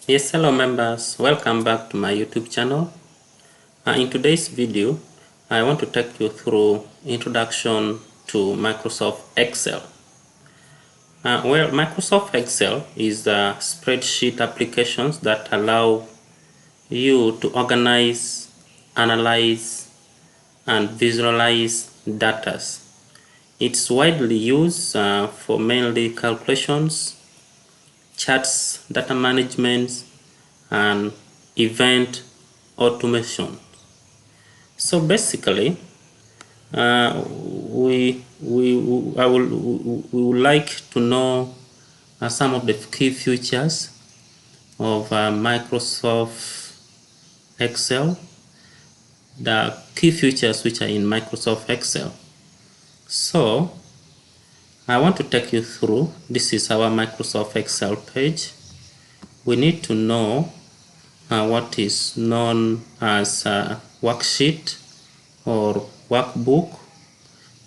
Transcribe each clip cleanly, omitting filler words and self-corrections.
Yes, hello members, welcome back to my YouTube channel. In today's video, I want to take you through introduction to Microsoft Excel. Well, Microsoft Excel is a spreadsheet applications that allow you to organize, analyze, and visualize data. It's widely used for mainly calculations, charts, data management, and event automation. So basically, we would like to know some of the key features of Microsoft Excel, the key features which are in Microsoft Excel. So I want to take you through. This is our Microsoft Excel page. We need to know what is known as a worksheet or workbook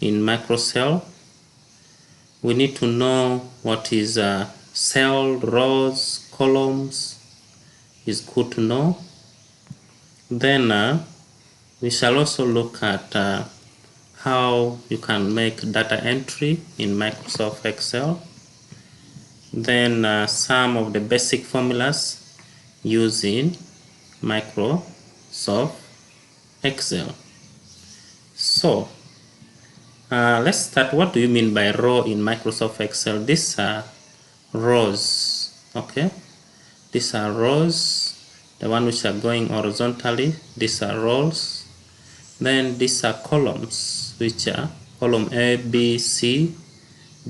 in Microsoft. We need to know what is cell, rows, columns is good to know. Then we shall also look at how you can make data entry in Microsoft Excel. Then some of the basic formulas used in Microsoft Excel. So let's start. What do you mean by row in Microsoft Excel? These are rows, okay? These are rows, the one which are going horizontally. These are rows. Then these are columns, which are column A, B, C,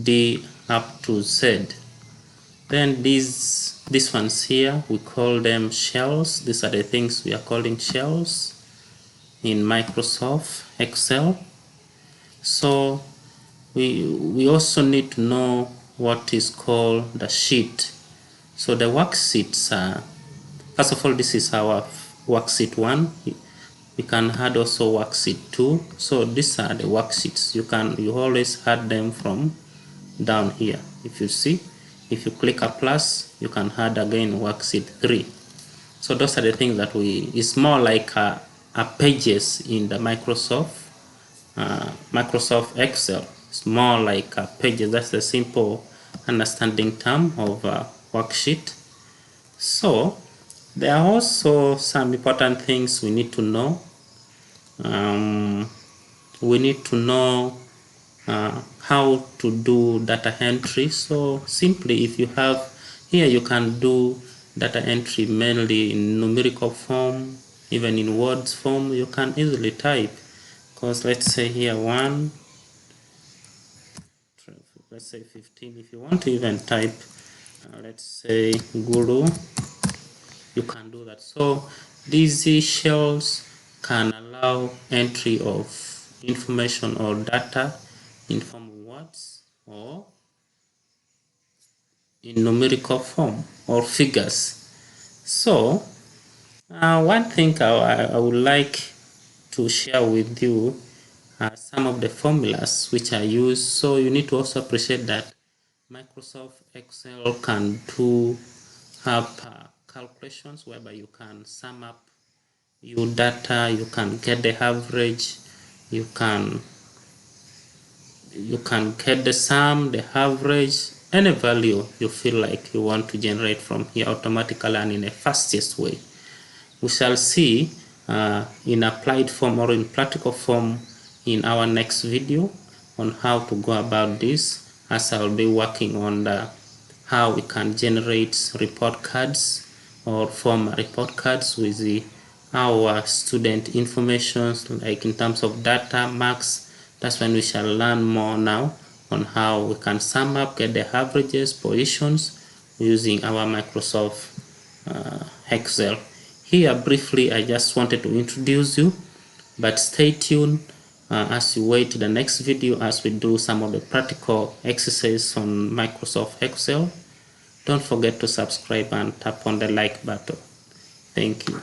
D up to Z. Then these ones here, we call them shells. These are the things we are calling shells in Microsoft Excel. So we also need to know what is called the sheet. So the worksheets are, first of all, this is our worksheet 1. We can add also worksheet 2. So these are the worksheets. You always add them from down here. If you see, if you click a plus, you can add again worksheet 3. So those are the things that it's more like a pages in the Microsoft Excel. It's more like a pages. That's the simple understanding term of worksheet. So there are also some important things we need to know. We need to know how to do data entry. So simply, if you have here, you can do data entry mainly in numerical form, even in words form. You can easily type, because let's say here 1, let's say 15. If you want to even type let's say guru, you can do that. So these shells can allow entry of information or data in form of words or in numerical form or figures. So one thing I would like to share with you are some of the formulas which are used. So you need to also appreciate that Microsoft Excel can have calculations whereby you can sum up your data, you can get the average, you can get the sum, the average, any value you feel like you want to generate from here automatically and in a fastest way. We shall see in applied form or in practical form in our next video on how to go about this, as I will be working on how we can generate report cards or form report cards with our student information, like in terms of data, marks. That's when we shall learn more now on how we can sum up, get the averages, positions using our Microsoft Excel. Here briefly, I just wanted to introduce you, but stay tuned as you wait to the next video as we do some of the practical exercises on Microsoft Excel. Don't forget to subscribe and tap on the like button. Thank you.